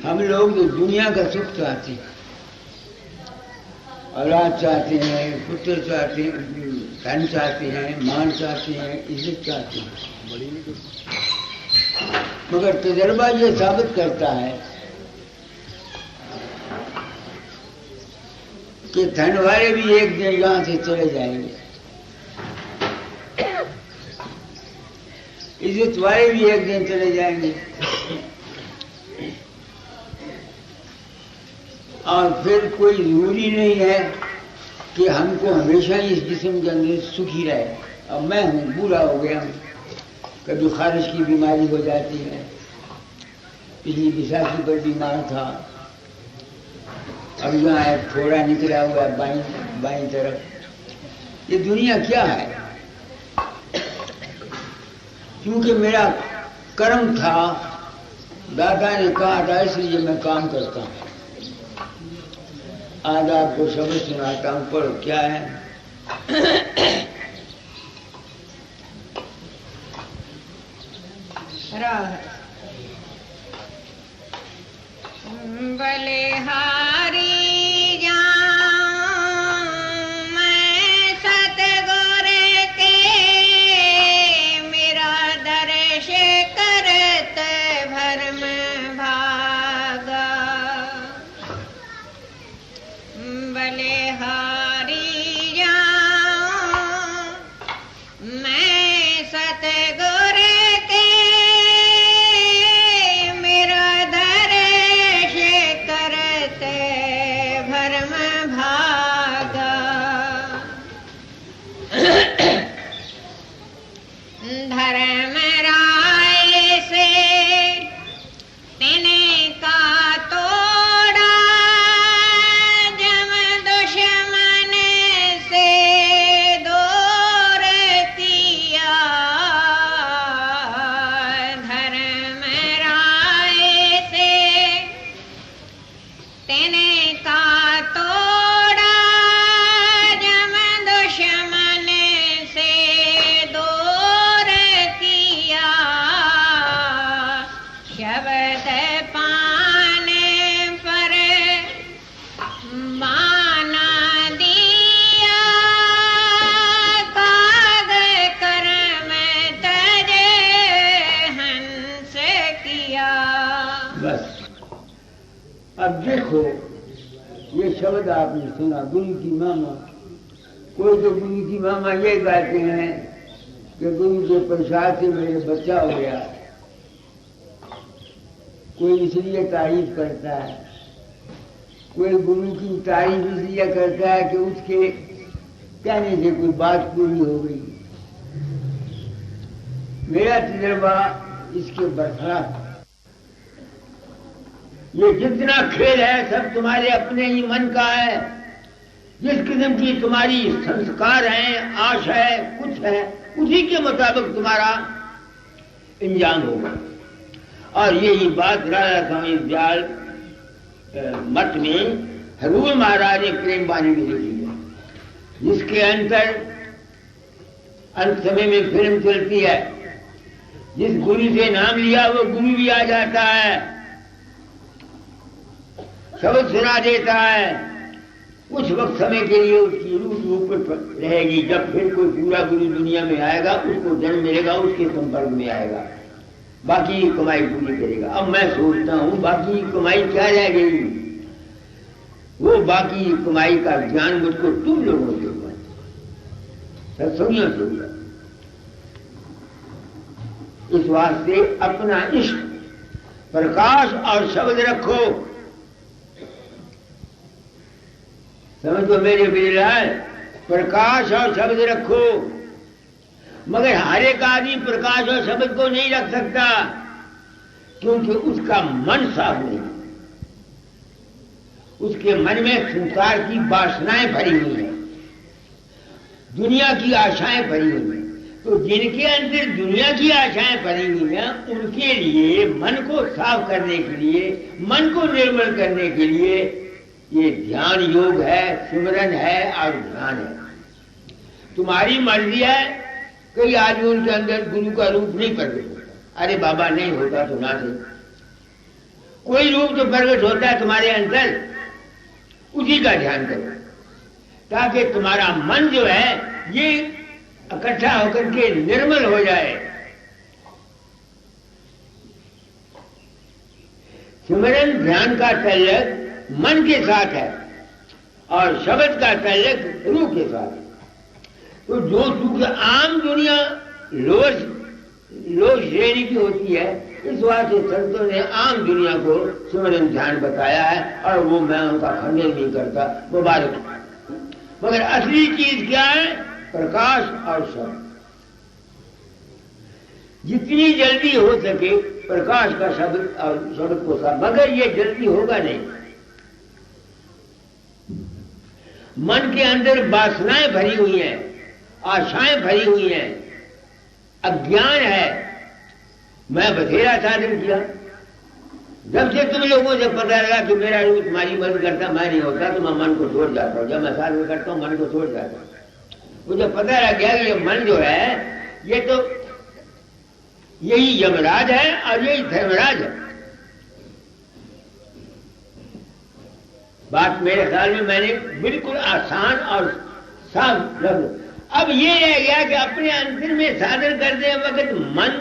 हम लोग तो दुनिया का सुख चाहते हैं, औलाद चाहते हैं, पुत्र चाहते हैं, धन चाहते हैं, मान चाहते हैं, इज्जत चाहते हैं। मगर तजर्बा ये साबित करता है कि धन वाले भी एक दिन यहां से चले जाएंगे, इज्जत वाले भी एक दिन चले जाएंगे, और फिर कोई जरूरी नहीं है कि हमको हमेशा इस जिस्म के अंदर सुखी रहे। अब मैं हूँ, बूढ़ा हो गया हूँ, कभी खारिश की बीमारी हो जाती है, पिछली विसाखी पर बीमार था, अब यहाँ एक फोड़ा निकला हुआ है बाईं तरफ। ये दुनिया क्या है? क्योंकि मेरा कर्म था, दादा ने कहा था, इसलिए मैं काम करता हूँ। आज आपको शब्द सुनाता हूँ, पढ़ो क्या है। बलिहारी जाऊं मैं सतगुर के, मेरा दर्श करत भरम भागा। बलिहारी जाऊं मैं सतगुर के, मेरा दर्श करते भरम भागा। धर्म राय से तिने का तोड़ा, जम दुश्मन से दूर किया। धर्म राय से तिने का तोड़ा, जम दुश्मन से दूर किया। शब्द पाने पर माना दिया, काग कर्म तजे हंस किया। बस अब देखो, ये शब्द आपने सुना, गुरु की मामा। कोई तो गुरु की मामा ये कहते हैं कि गुरु के प्रसाद से मेरे बच्चा हो गया, कोई इसलिए तारीफ करता है, कोई गुरु की तारीफ इसलिए करता है कि उसके कहने से कोई बात पूरी हो गई। मेरा तजर्बा इसके बरखलाफ। ये जितना खेल है सब तुम्हारे अपने ही मन का है। जिस किस्म की तुम्हारी संस्कार हैं, आशा है, कुछ है, उसी के मुताबिक तुम्हारा इंजाम होगा। और यही बात राजा स्वामी दयाल मठ में हरूल महाराज ने प्रेम वाणी में लिखी है, जिसके अंतर अंत समय में फिल्म चलती है। जिस गुरु से नाम लिया वो गुरु भी आ जाता है, शब्द सुना देता है, कुछ वक्त समय के लिए उसकी रूप रहेगी। जब फिर कोई पूरा गुरु दुनिया में आएगा, उसको जन्म मिलेगा, उसके संपर्क में आएगा, बाकी कमाई पूरी करेगा। अब मैं सोचता हूँ बाकी कमाई क्या रह गई? वो बाकी कमाई का ज्ञान मुझको तुम लोगों से हुआ, सत्संगियों से हुआ। इस वास्ते अपना इष्ट प्रकाश और शब्द रखो। समझो मेरे बिरलाल, प्रकाश और शब्द रखो। मगर हर एक आदमी प्रकाश और शब्द को नहीं रख सकता, क्योंकि उसका मन साफ नहीं, उसके मन में संसार की वासनाएं भरी हुई हैं, दुनिया की आशाएं भरी हुई हैं। तो जिनके अंदर दुनिया की आशाएं भरी हुई हैं, उनके लिए मन को साफ करने के लिए, मन को निर्मल करने के लिए ये ध्यान योग है, सिमरन है और ध्यान है। तुम्हारी मर्जी है, कई आदमी उनके अंदर गुरु का रूप नहीं प्रकट होता। अरे बाबा नहीं होता तो ना सही, कोई रूप जो प्रकट होता है तुम्हारे अंदर, उसी का ध्यान करो, ताकि तुम्हारा मन जो है ये इकट्ठा होकर के निर्मल हो जाए। सिमरन ध्यान का ताल्लुक मन के साथ है और शब्द का ताल्लुक रूह के साथ है। तो जो सुख आम दुनिया लोक श्रेणी की होती है, इस बात से संतों ने आम दुनिया को सिमरन ध्यान बताया है और वो मैं उनका खंडन नहीं करता, मुबारक। मगर असली चीज क्या है? प्रकाश और शब्द। जितनी जल्दी हो सके प्रकाश का शब्द और शब्द को साथ, मगर ये जल्दी होगा नहीं। मन के अंदर वासनाएं भरी हुई हैं, आशाएं भरी हुई हैं, अज्ञान है। मैं बथेरा साधन किया, जब से तुम लोगों से पता लगा कि मेरा रूप तुम्हारी मदद करता, मैं नहीं होता, तो मैं मन को छोड़ जाता हूं। जब मैं साधन करता हूं मन को छोड़ जाता हूं। मुझे पता लग गया कि ये मन जो है ये तो यही यमराज है और यही धर्मराज है। बात मेरे ख्याल में मैंने बिल्कुल आसान और साफ लफ्ज। अब ये रह गया कि अपने अंतर में साधन करते वक्त मन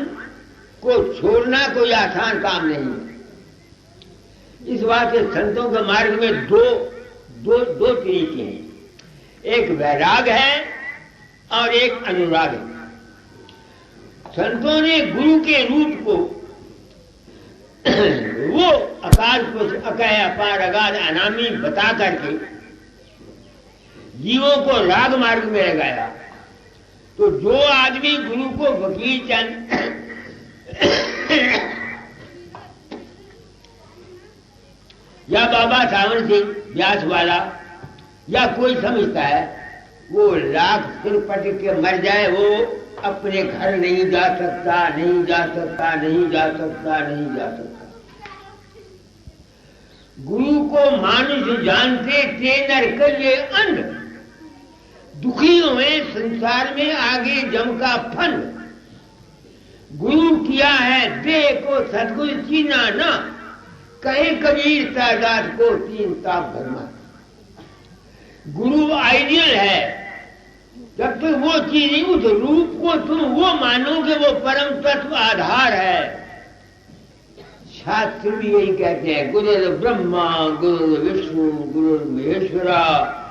को छोड़ना कोई आसान काम नहीं है। इस बात से संतों के मार्ग में दो तरीके हैं, एक वैराग है और एक अनुराग है। संतों ने गुरु के रूप को वो अकाल को अकय अपार अगाध अनामी बता करके जीवों को राग मार्ग में लगाया। तो जो आदमी गुरु को वकील चंद या बाबा सावन सिंह व्यास वाला या कोई समझता है, वो लाख सिर पटक के मर जाए, वो अपने घर नहीं जा सकता, नहीं जा सकता, नहीं जा सकता, नहीं जा सकता। गुरु को मानुष जानते थे नर करिए अंध, दुखी हुए संसार में आगे जम का फन। गुरु किया है देह को सदगुरु चीना ना, कहे कबीर तादाद को तीन ताप भरमा। गुरु आइडियल है, जब तक वो चीज नहीं, उस रूप को तुम वो मानोगे वो परम तत्व आधार है। शास्त्र भी यही कहते हैं, गुरु ब्रह्मा गुरु विष्णु गुरु महेश्वरा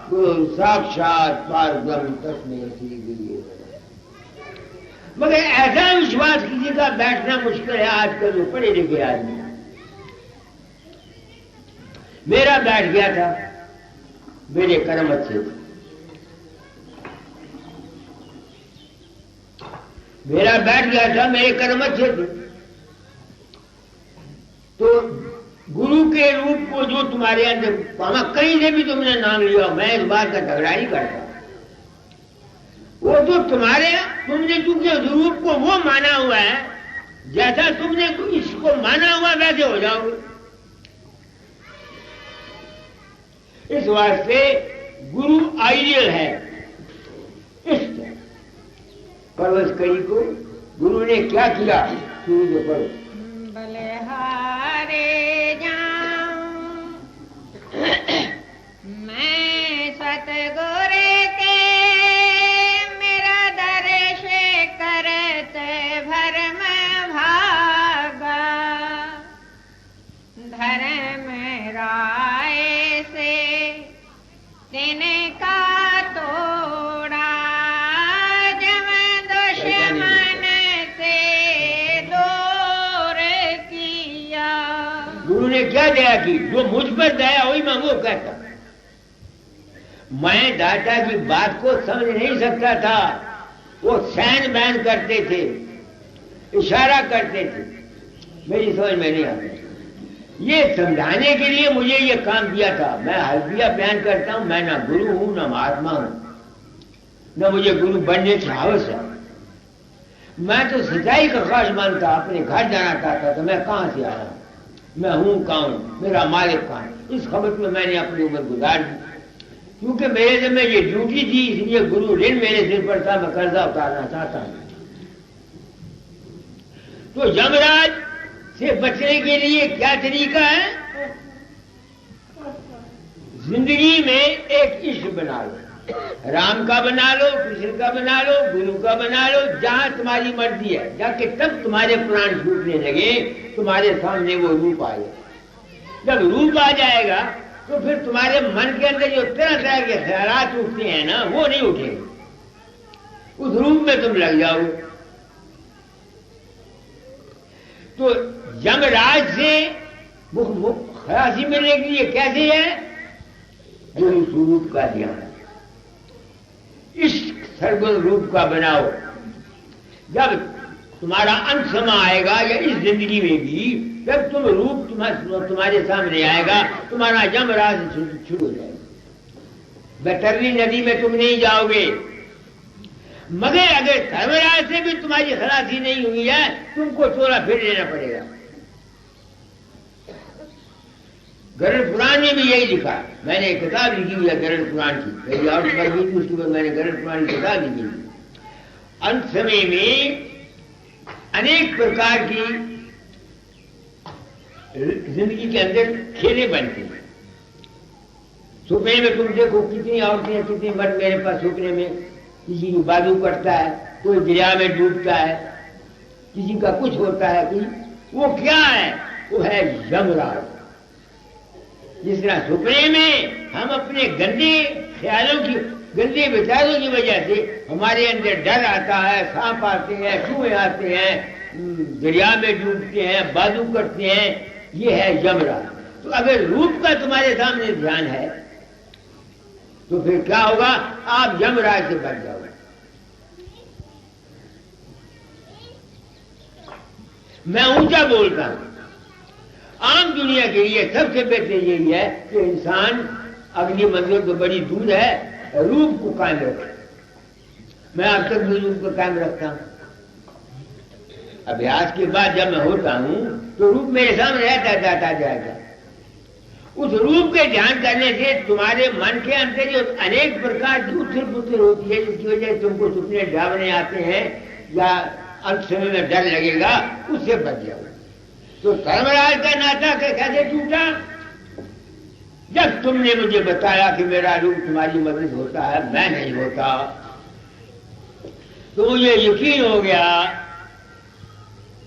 गुरु साक्षात परब्रह्म तस्मै श्री गुरु। मगर ऐसा विश्वास किसी का बैठना मुश्किल है आजकल जो पढ़े लिखे आदमी। मेरा बैठ गया था, मेरे कर्म अच्छे थे, मेरा बैठ गया था, मेरे कर्म अच्छे थे। तो गुरु के रूप को जो तुम्हारे अंदर पामा, कहीं से भी तुमने नाम लिया, मैं इस बात का झगड़ा नहीं करता। वो तो तुमने चूंकि रूप को वो माना हुआ है, जैसा तुमने इसको माना हुआ वैसे हो जाओगे। इस वास्ते गुरु आइडियल है। इस परवश कई को गुरु ने क्या किया, शुरू से पढ़ो। बलिहारे जाऊं मैं सतगुरु के, मेरा दर्श करत भरम भागा। धर्म राय से तिनका तोड़ा, जम दुश्मन से दूर किया। गुरु ने क्या दया की? जो मुझ पर दया हुई मैं वो कहता। मैं दादा की बात को समझ नहीं सकता था, वो सैन बैन करते थे, इशारा करते थे, मेरी समझ में नहीं आती। ये समझाने के लिए मुझे ये काम दिया था। मैं हल्दिया बयान करता हूं, मैं ना गुरु हूं ना महात्मा हूं, न मुझे गुरु बनने की हवस है। मैं तो सच्चाई का खास मानता, अपने घर जाना चाहता था। मैं कहां से आया, मैं हूं कौन, मेरा मालिक कौन, इस खबर में मैंने अपनी उम्र गुजार दी। क्योंकि मेरे से में ये ड्यूटी थी, इसलिए गुरु ऋण मेरे सिर पर था, मैं कर्जा उतारना चाहता हूं। तो यमराज से बचने के लिए क्या तरीका है? जिंदगी में एक इश्क बना लो, राम का बना लो, कृष्ण का बना लो, गुरु का बना लो, जहां तुम्हारी मर्जी है जाके तब तुम्हारे प्राण छूटने लगे, तुम्हारे सामने वो रूप आएगा। जब रूप आ जाएगा तो फिर तुम्हारे मन के अंदर जो तरह तरह के ख्यालात उठते हैं ना, वो नहीं उठेंगे, उस रूप में तुम लग जाओ। तो यमराज से खलासी मिलने के लिए कैसे है? गुरु स्वरूप का ध्यान, इस सर्वगुण रूप का बनाओ। जब तुम्हारा अंत समय आएगा या इस जिंदगी में भी, जब तुम रूप तुम्हारे सामने आएगा, तुम्हारा यमराज शुरू हो जाएगा। बैतरणी नदी में तुम नहीं जाओगे, मगर अगर धर्मराज से भी तुम्हारी खलासी नहीं हुई है, तुमको चोला फिर लेना पड़ेगा। गरुड़ पुराण में भी यही लिखा। मैंने एक किताब लिखी हुई है गरुड़ पुराण की, मेरी आउट पर भी थी, उसके बाद मैंने गरुड़ पुराण की किताब लिखी। अंत समय में अनेक प्रकार की जिंदगी के अंदर खेलें बनती हैं। सपने में तुम देखो कितनी औरतें हैं, कितने मर्द मेरे पास सपने में, किसी की बाजू कटता है, कोई दरिया में डूबता है, किसी का कुछ होता है, कोई वो क्या है? वो है यमराज। जिस तरह सपने में हम अपने गंदे ख्यालों की, गंदे विचारों की वजह से हमारे अंदर डर आता है, सांप आते हैं, चूहे आते हैं, दरिया में डूबते हैं, बाजू करते हैं, ये है यमराज। तो अगर रूप का तुम्हारे सामने ध्यान है तो फिर क्या होगा? आप यमराज से बच जाओगे। मैं ऊंचा बोलता हूं, आम दुनिया के लिए सबसे बेहतर यही है कि इंसान अगली मंजिल तो बड़ी दूर है, रूप को कायम रखे। मैं अब तक भी रूप को कायम रखता हूं। अभ्यास के बाद जब मैं होता हूं तो रूप मेरे सामने रहता जाता जाएगा। उस रूप के ध्यान करने से तुम्हारे मन के अंदर जो अनेक प्रकार की उथल पुथल होती है, जिसकी वजह से तुमको सपने डरावने आते हैं या अंत समय में डर लगेगा, उससे बच जाओ। तो धर्मराज का नाता कैसे टूटा? जब तुमने मुझे बताया कि मेरा रूप तुम्हारी मदद होता है, मैं नहीं होता, तो मुझे यकीन हो गया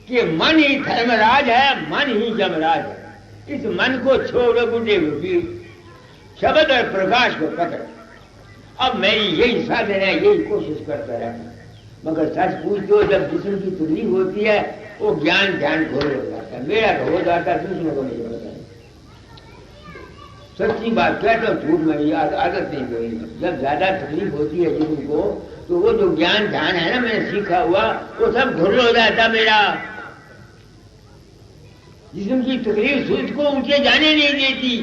कि मन ही धर्मराज है, मन ही यमराज है। इस मन को छोड़ो बुढ़े बुढ़ी, शब्द और प्रकाश को पकड़। अब मेरी यही साधन है, यही कोशिश करता रहता। मगर सच पूछो, जब जिस्म की तकलीफ होती है वो ज्ञान ध्यान घोर हो जाता है। मेरा हो जाता है, दूसरों को नहीं होता। सच्ची बात कहता हूँ, झूठ मेरी आदत नहीं कोई। जब ज्यादा तकलीफ होती है जिस्म को, तो वो जो ज्ञान ध्यान है ना मैंने सीखा हुआ, वो सब घोर हो जाता मेरा। जिस्म की तकलीफ सूझ को ऊंचे जाने नहीं देती।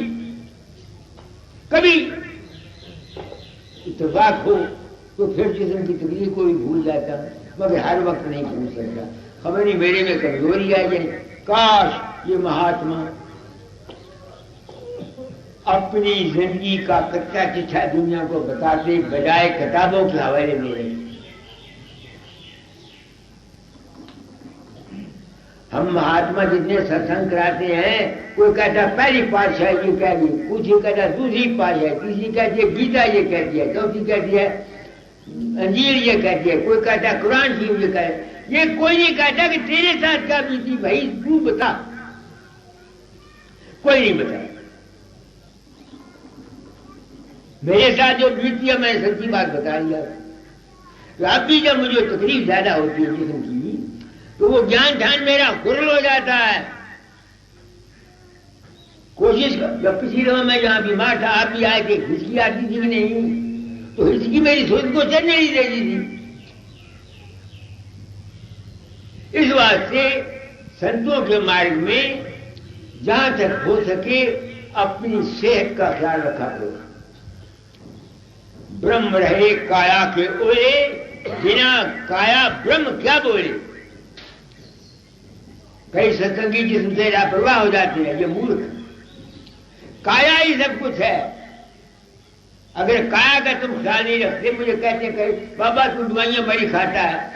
कभी इत्तेफाक हो तो फिर जिस्म की तकलीफ को भी भूल जाता, मगर हर वक्त नहीं भूल सकता। खबर नहीं मेरे में कमजोरी आ जाए। काश ये महात्मा अपनी जिंदगी का कच्चा चिट्ठा दुनिया को बताते, बजाय किताबों के हवाले मेरे। हम महात्मा जितने सत्संग कराते हैं, कोई कहता पहली पातशाह ये कह दी, कुछ कहता दूसरी पातशाह, तीसरी कहती है गीता ये कहती है, चौथी कहती है अंजीर ये कहती है, कोई कहता है कुरान शरीफ ये कहता। ये कोई नहीं कहता कि तेरे साथ क्या बीती भाई, तू बता। कोई नहीं बता। मेरे साथ जो बीती है मैंने सच्ची बात बता दिया। तो अब भी जब मुझे तकलीफ ज्यादा होती है जिस्म की, तो वो ज्ञान ध्यान मेरा खुरल हो जाता है। कोशिश कर, जब पिछली दफा मैं जहां बीमार था, आप भी आए थे, हिचकी आती थी कि नहीं, तो हिचकी मेरी सोच को चलने नहीं देती थी। इस वास्ते संतों के मार्ग में जहां तक हो सके अपनी सेहत का ख्याल रखा करो। ब्रह्म रहे काया के ओले, बिना काया ब्रह्म क्या बोले। कई सत्संगी जिस्म से लापरवाह हो जाते हैं, ये मूर्ख। काया ही सब कुछ है। अगर काया का तुम ख्याल नहीं रखते, मुझे कहते बाबा तू दवाइयां बड़ी खाता है,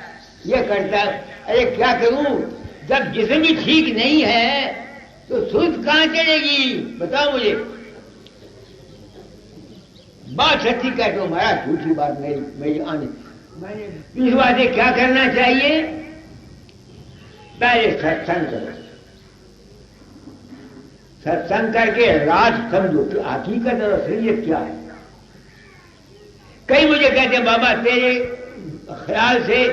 ये करता है। अरे क्या करूं, जब जिस्म भी ठीक नहीं है तो सुध कहां चलेगी? बताओ मुझे। बात सच्ची कहते हो महाराज, झूठी बात मेरी आने। इस बात से क्या करना चाहिए? पहले सत्संग करो, सत्संग करके राज समझो कि हकीकत और असलियत क्या है। कई मुझे कहते हैं बाबा तेरे ख्याल से,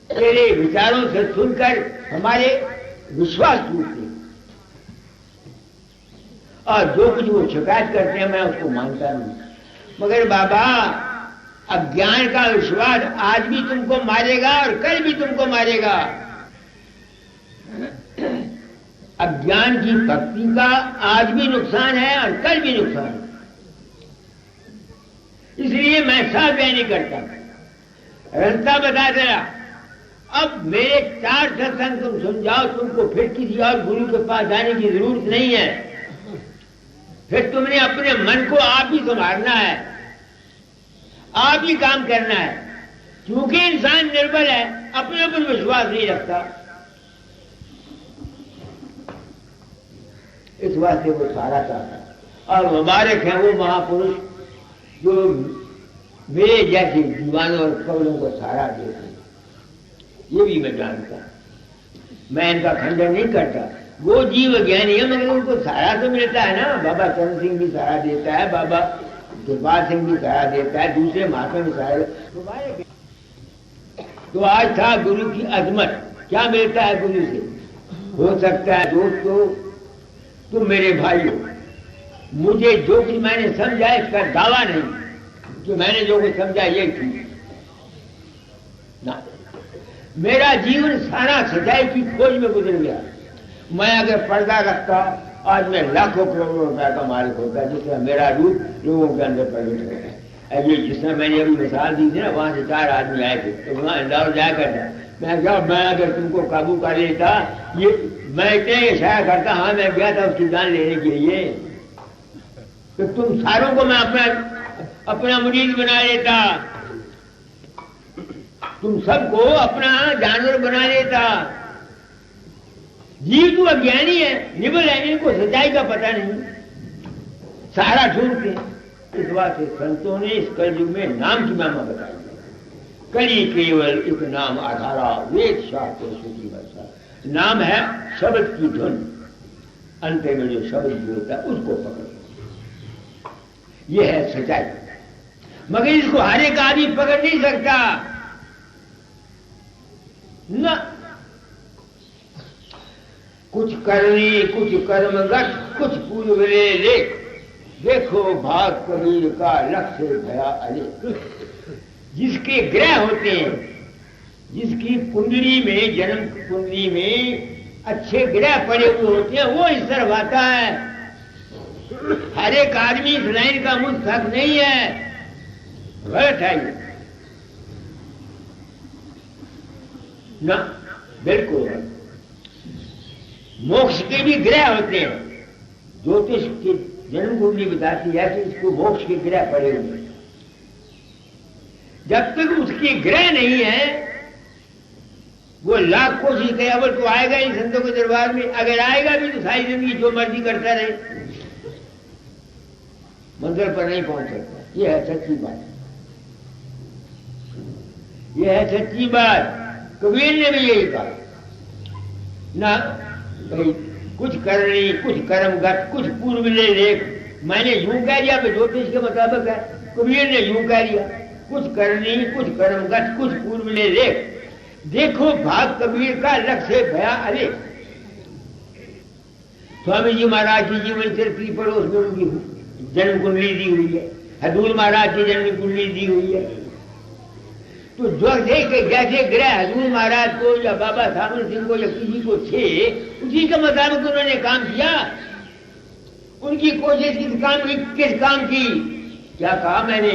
तेरे विचारों से सुनकर हमारे विश्वास टूटते, और जो कुछ वो शिकायत करते हैं मैं उसको मानता नहीं। मगर बाबा अज्ञान का विश्वास आज भी तुमको मारेगा और कल भी तुमको मारेगा। अज्ञान की भक्ति का आज भी नुकसान है और कल भी नुकसान है। इसलिए मैं साफ नहीं करता, रास्ता बता दिया। अब मेरे 4 सत्संग तुम सुन जाओ, तुमको फिर किसी और गुरु के पास जाने की जरूरत नहीं है। फिर तुमने अपने मन को आप ही संभालना है, आप ही काम करना है। क्योंकि इंसान निर्बल है, अपने ऊपर विश्वास नहीं रखता, इस वास्ते वो सारा चाहता है। और मुबारक है वो महापुरुष जो मेरे जैसे दीवानों और कवलों को सहारा देते हैं। ये भी मैं जानता हूं, मैं इनका खंडन नहीं करता। वो जीव ज्ञानी है मगर उनको सहारा तो मिलता है ना। बाबा चरण सिंह भी सहारा देता है, बाबा गुरबाज सिंह भी सहारा देता है, दूसरे महात्मा भी सहारा। तो आज था गुरु की अजमत, क्या मिलता है गुरु से? हो सकता है दोस्तों तुम मेरे भाई हो, मुझे जो कुछ मैंने समझा इसका दावा नहीं कि मैंने जो कुछ समझा ये ठीक ना। मेरा जीवन सारा सच्चाई की खोज में गुजर गया। मैं अगर पर्दा रखता आज मैं लाखों करोड़ों रुपए का मालिक होता, जिससे मेरा रूप लोगों के अंदर प्रकट हो गया। अभी जिसमें मैंने अभी मिसाल दी थी ना, वहां से 4 आदमी आए थे, तो वहां इंदौर जाया करता। मैं अगर तुमको काबू कर लेता, ये मैं इतने इशारा करता, हाँ मैं गया था उसकी जान लेने के लिए, तो तुम सारों को मैं अपना मुरीद बना लेता, तुम सबको अपना जानवर बना लेता। जीव तो अज्ञानी है, निबल है, इनको सच्चाई का पता नहीं, सहारा ढूंढते। इस बात से संतों ने इस कलयुग में नाम की महिमा बताई। कली केवल एक नाम आधारा, वेद शास्त्र श्रुति वर्षा। नाम है शब्द की धुन, अंत में जो शब्द बोलता है उसको पकड़ो, यह है सच्चाई। मगर इसको हर एक आदमी पकड़ नहीं सकता न। कुछ करनी कुछ कर्मगत कुछ पूर्व ले, देखो भाग कबीर का लक्ष्य भया अले। जिसके ग्रह होते हैं, जिसकी कुंडली में, जन्म कुंडली में अच्छे ग्रह पड़े हुए होते हैं, वो इस तरफ आता है। हर एक आदमी इस लाइन का मुस्तहक नहीं है, गलत है ये ना, बिल्कुल। मोक्ष के भी ग्रह होते हैं, ज्योतिष की जन्म कुंडली बताती है कि इसको मोक्ष के ग्रह पड़े हुए हैं। जब तक उसकी ग्रह नहीं है, वो लाख कोशिश करे, अवल तो आएगा ही संतों के दरबार में। अगर आएगा भी तो सारी जिंदगी जो मर्जी करता रहे, मंजिल पर नहीं पहुंच सकता। यह है सच्ची बात, यह है सच्ची बात। कबीर ने भी यही कहा ना, भाई कुछ करनी कुछ कर्मगत कुछ पूर्व ले लेख। मैंने यूं कह दिया, ज्योतिष के मुताबिक है, कबीर ने यूं कह दिया, कुछ करनी कुछ कर्मगत कुछ पूर्व ले लेख। देखो भाग कबीर का लक्ष्य भया अरे। स्वामी जी महाराज की जीवन चरित्र पढ़ो, उसमें उनकी जन्म कुंडली दी हुई है, हजूर महाराज की जन्म कुंडली दी हुई है। तो जो जैसे ग्रह हजूर महाराज को या बाबा सामन सिंह को या किसी को थे, उसी के मुताबिक उन्होंने काम किया। उनकी कोशिश किस काम की? क्या कहा मैंने?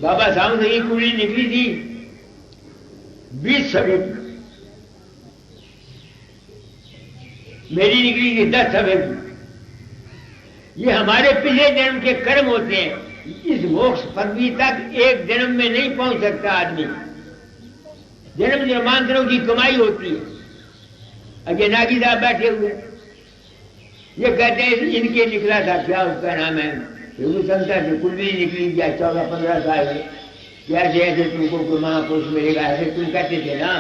बाबा सामन सिंह की कुंडली निकली थी 20 सवें, मेरी निकली थी 10 सवें। ये हमारे पिछले जन्म के कर्म होते हैं। इस मोक्ष पदवी तक एक जन्म में नहीं पहुंच सकता आदमी। जन्म जन्मांतरों की कमाई होती है। अब ये नागी साहब बैठे हुए, ये कहते हैं इनके निकला था, क्या उसका नाम है, हिंदू संस्था से कुंडली निकली क्या 14-15 साल में, कैसे ऐसे तुमको कोई महापुरुष मिलेगा, ऐसे तुम कहते थे ना।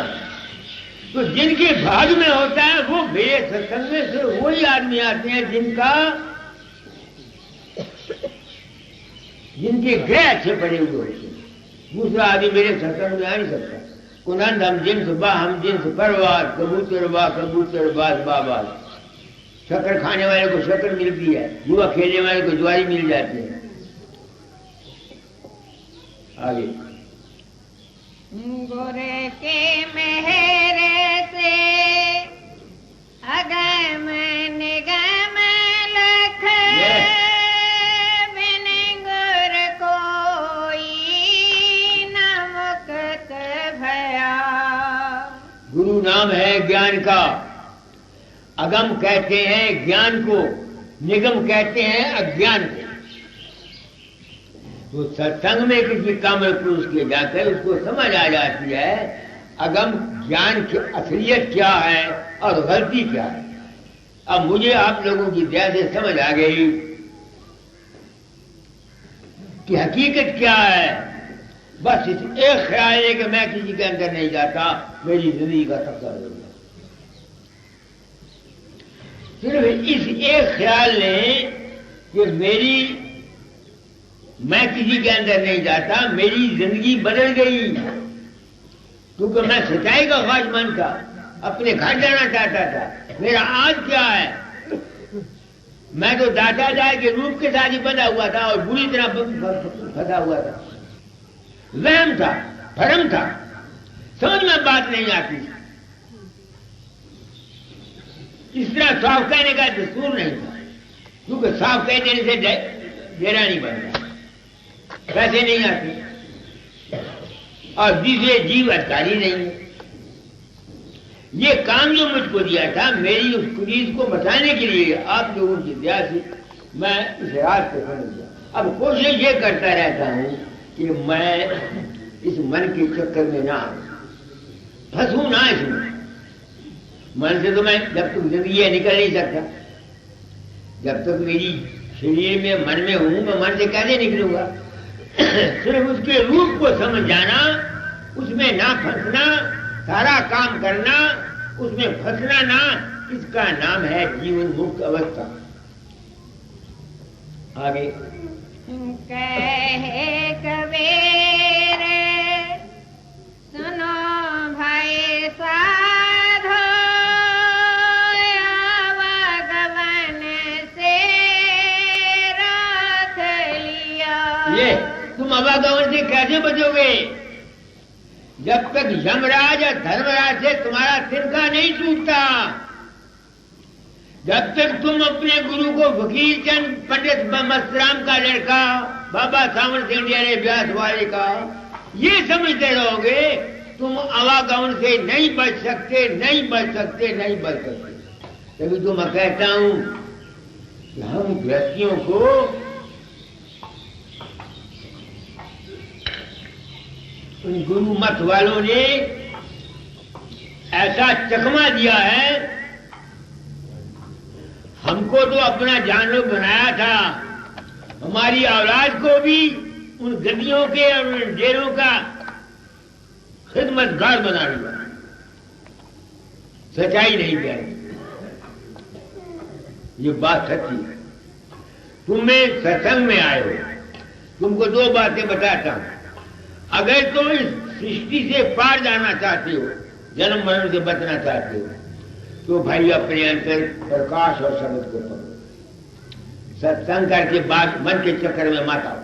तो जिनके भाग में होता है वो मेरे सत्संग में से वही आदमी आते हैं जिनके ग्रह अच्छे पड़े हुए होते हैं। दूसरा आदमी मेरे सत्संग में आ नहीं सकता। कुनंद हम जिन्स बा हम जिन्स परवार, कबूतर बाज बाबाज। शक्कर खाने वाले को शक्कर मिलती है, जुआ खेलने वाले को जुआरी मिल जाती है। आगे गुरे के मेहरे से अगम निगम लख बिन गुर कोई न मुक्त भया। गुरु नाम है ज्ञान का। अगम कहते हैं ज्ञान को, निगम कहते हैं अज्ञान को। तो सत्संग में किसी कामल पुरुष के जाकर उसको समझ आ जाती है अगम ज्ञान की असलियत क्या है और गलती क्या है। अब मुझे आप लोगों की दया से समझ आ गई कि हकीकत क्या है। बस इस एक ख्याल है कि मैं किसी के अंदर नहीं जाता, मेरी जिंदगी का सफर होगा। सिर्फ इस एक ख्याल ने कि मैं किसी के अंदर नहीं जाता, मेरी जिंदगी बदल गई। क्योंकि मैं सच्चाई का ख्वाहिशमंद था, अपने घर जाना चाहता था। मेरा आज क्या है, मैं तो दादा जाए के रूप के साथ ही बंधा हुआ था और बुरी तरह फंसा हुआ था। वहम था, भ्रम था, समझ में बात नहीं आती। इस तरह साफ कहने का दस्तूर नहीं था, क्योंकि साफ कह देने से डेरा नहीं बनता, वैसे नहीं आती। और दूसरे जीव अधिकारी नहीं है। ये काम जो मुझको दिया था मेरी उस कुरीत को बचाने के लिए आप लोगों की दया से मैं इस रात को समझ गया। अब कोशिश ये करता रहता हूं कि मैं इस मन के चक्कर में ना फंसू ना। इसमें मन से तो मैं जब तक जिंदगी है निकल नहीं सकता। जब तक मेरी शरीर में मन में हूं, मैं मन से कैसे निकलूंगा। सिर्फ उसके रूप को समझ जाना, उसमें ना फंसना, सारा काम करना, उसमें फंसना ना, इसका नाम है जीवन मुक्त अवस्था। आगे कहे कबीर सुनो भाई साधो आवागमन से राख लिया। ये तुम आवागमन से कैसे बचोगे जब तक यमराज और धर्मराज से तुम्हारा तिनका नहीं टूटता। जब तक तुम अपने गुरु को फकीर चंद पंडित मस्तराम का लड़का बाबा सावन सिंह ने व्यास वाले का ये समझते रहोगे, तुम आवागमन से नहीं बच सकते, नहीं बच सकते, नहीं बच सकते। तभी तो मैं कहता हूं कि हम गृहस्थियों को उन गुरु मत वालों ने ऐसा चकमा दिया है। हमको तो अपना जानवर बनाया था, हमारी औलाद को भी उन गद्दियों के और उन डेरों का खिदमतगार बना दिया। सच्चाई नहीं कह रही, ये बात सच्ची है। तुम में सत्संग में आए हो, तुमको दो बातें बताता हूं। अगर तुम इस सृष्टि से पार जाना चाहते हो, जन्म मरण से बचना चाहते हो, तो भाई अपने अंतर प्रकाश और शब्द को पकड़ो। सत्संग करके बाद मन के चक्कर में मत आओ,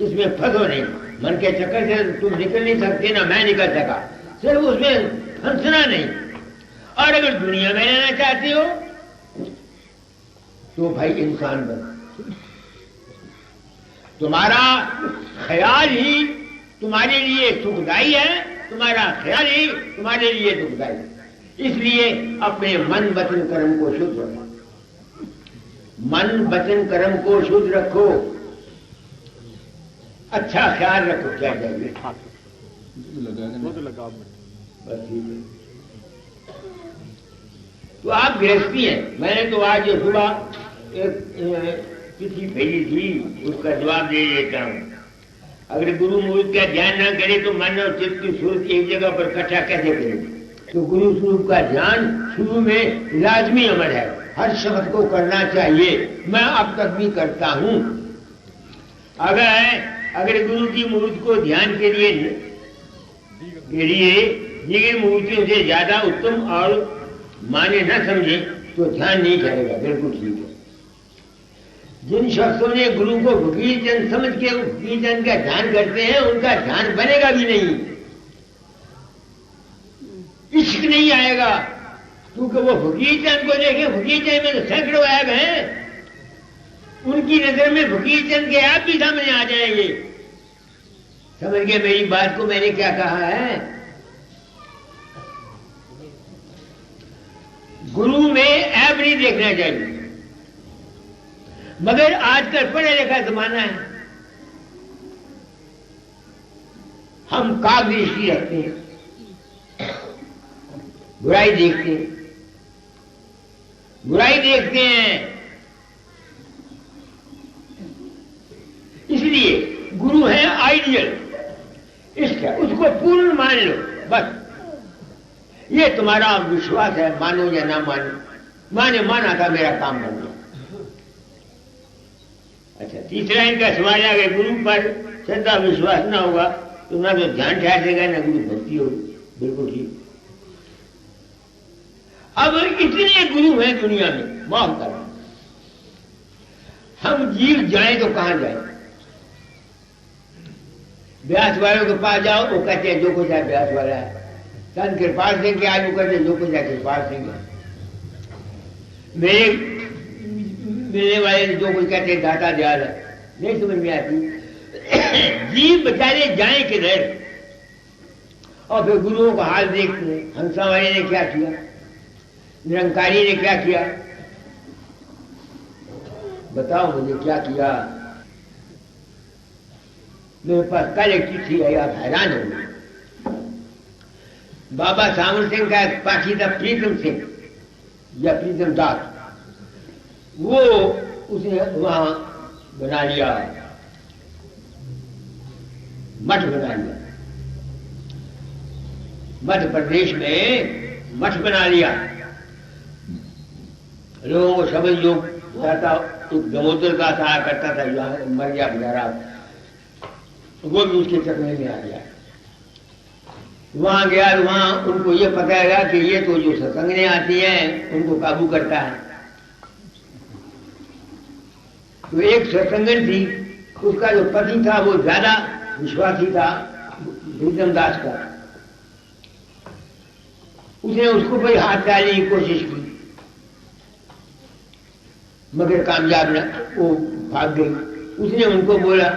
इसमें फंसो नहीं। मन के चक्कर से तुम निकल नहीं सकते, ना मैं निकल सका। सिर्फ उसमें फंसना नहीं। और अगर दुनिया में रहना चाहते हो तो भाई इंसान बनो। तुम्हारा ख्याल ही तुम्हारे लिए सुखदायी है, तुम्हारा ख्याल ही तुम्हारे लिए दुखदायी है। इसलिए अपने मन वचन कर्म को शुद्ध रखो। मन वचन कर्म को शुद्ध रखो। अच्छा ख्याल रखो क्या चाहिए। बस ठीक है। तो आप गृहस्थी हैं। मैंने तो आज सुबह एक चिट्ठी भेजी थी, उसका जवाब दे देता हूं। अगर गुरु मुहूर्त का ध्यान ना करे तो मानव चित्त की सूरत एक जगह पर इकट्ठा कैसे करे। तो गुरु स्वरूप का ध्यान शुरू में लाजमी अमल है, हर शब्द को करना चाहिए। मैं अब तक भी करता हूं। अगर गुरु की मुहूर्त को ध्यान के लिए दी गई मूर्तियों से ज्यादा उत्तम और माने न समझे तो ध्यान नहीं करेगा। बिल्कुल ठीक है। जिन शख्सों ने गुरु को फकीर चंद समझ के फकीर चंद का ध्यान करते हैं, उनका ध्यान बनेगा भी नहीं, इश्क नहीं आएगा। क्योंकि वो फकीर चंद को देखें, फकीर चंद में तो सैकड़ों ऐब हैं, उनकी नजर में फकीर चंद के ऐब भी सामने आ जाएंगे। समझ गए मेरी बात को मैंने क्या कहा है? गुरु में ऐब नहीं देखना चाहिए। मगर आजकल पढ़ा लिखा जमाना है, हम काग दृष्टि रखते हैं, बुराई देखते हैं, बुराई देखते हैं। इसलिए गुरु है आइडियल, इश्क है, उसको पूर्ण मान लो बस। ये तुम्हारा विश्वास है, मानो या ना मानो। माने माना था, मेरा काम बन गया। अच्छा, तीसरा इनका सवाल है, अगर गुरु पर श्रद्धा विश्वास ना होगा तो ना तो ध्यान ठहरेगा ना गुरु भक्ति होगी। बिल्कुल ठीक। अब इतने गुरु हैं दुनिया में, माफ करना, हम जीव जाए तो कहां जाए? व्यास वालों के पास जाओ, वो कहते हैं जो कुछ है व्यास वाला है। संत कृपाल सिंह के आज वो कहते हैं जो कुछ है कृपाल सिंह है। मेरे वाले जो कुछ कहते हैं दाता दयाल है। नहीं समझ में आती। जीव बेचारे जाए किधर? और फिर गुरुओं का हाल देखते हैं। हंसा वाले ने क्या किया, निरंकारी ने क्या किया, बताओ मुझे क्या किया। मेरे पास कल एक चिट्ठी आई, आप हैरान होंगे। बाबा सामर सिंह का एक पाखी था, प्रीतम सिंह या प्रीतम दास, वो उसने वहां बना लिया, मठ बना लिया। मध्य प्रदेश में मठ बना लिया। लोगों को समझ योग था। एक दमोदर दास आया करता था, यहाँ मर गया बेचारा, वो भी उसके चकमे में आ गया। वहां गया, वहां उनको ये पता लगा कि ये तो जो सत्संगने आती हैं उनको काबू करता है। तो एक सत्संगन थी, उसका जो पति था वो ज्यादा विश्वासी था प्रीतम दास का। उसने उसको कोई हाथ डालने की कोशिश की, मगर कामयाब न, वो भाग गई। उसने उनको बोला,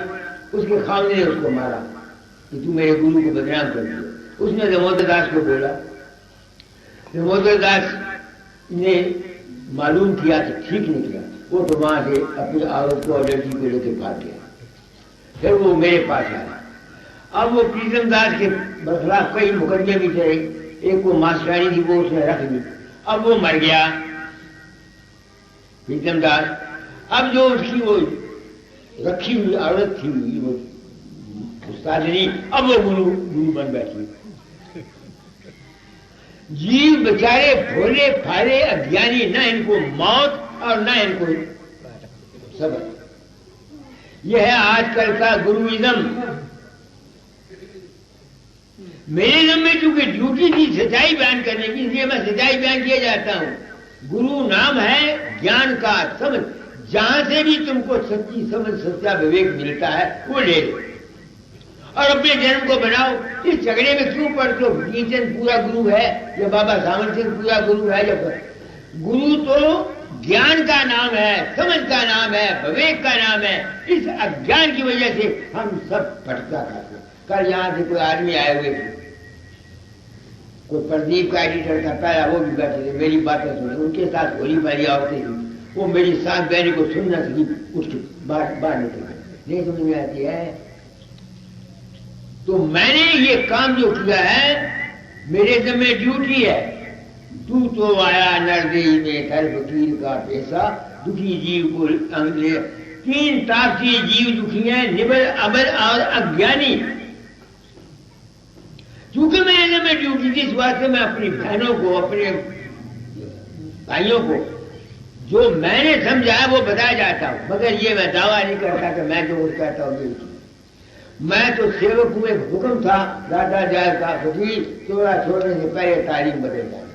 उसके खामने ने उसको मारा कि तू मेरे गुरु को बदनाम कर दिया। उसने दामोदर दास को बोला। दामोदर दास ने मालूम किया कि ठीक नहीं किया, वो तो वहां से अपनी औरत को और लड़की को लेकर भाग गया। फिर वो मेरे पास आया। अब वो प्रीतम दास के खिलाफ कई मुकदमे भी थे। एक वो मास्टरानी थी, वो उसने रख दी। अब वो मर गया प्रीतम दास। अब जो उसकी वो रखी हुई औरत थी, वो उस्तादनी, अब वो गुरु बन बैठी। जीव बेचारे भोले फारे अज्ञानी, न इनको मौत और न इनको सबक। यह है आजकल का गुरुइज्म। मेरे दम में चूंकि ड्यूटी थी सच्चाई बयान करने की, इसलिए मैं सच्चाई बयान किया जाता हूं। गुरु नाम है ज्ञान का समझ। जहां से भी तुमको सच्ची समझ, सच्चा विवेक मिलता है वो ले लो और अपने जन्म को बनाओ। इस झगड़े में क्यों पड़ते हो? नीचन पूरा गुरु है या बाबा सामर सिंह पूरा गुरु है? या गुरु तो ज्ञान का नाम है, समझ का नाम है, विवेक का नाम है। इस अज्ञान की वजह से हम सब भटका खाते। कल यहां से कोई आदमी आए हुए थे, कोई प्रदीप का एडिटर था पहला, वो भी बैठे थे, मेरी बातें सुने। उनके साथ होली वाली औरतें थी, वो मेरी साथ बहनी को सुनना सकी, उठ के बाहर निकल गए। नहीं समझ में आती है। तो मैंने ये काम जो किया है मेरे ज़िम्मे ड्यूटी है। तू तो आया नरदेही में कर वकील का पैसा, दुखी जीव को अंगले। 3 ताकती जीव दुखी हैं, निबल अबल और अज्ञानी। क्योंकि मेरे ज़िम्मे ड्यूटी थी, इस वास्ते मैं अपनी बहनों को, अपने भाइयों को जो मैंने समझा है वो बताया जाता हूं। मगर ये मैं दावा नहीं करता कि मैं जो कहता हूँ ये। मैं तो सेवक हूं, एक हुक्म था दादा जाए का वकील, चोरा छोड़ने से पहले तालीम बदल जाए।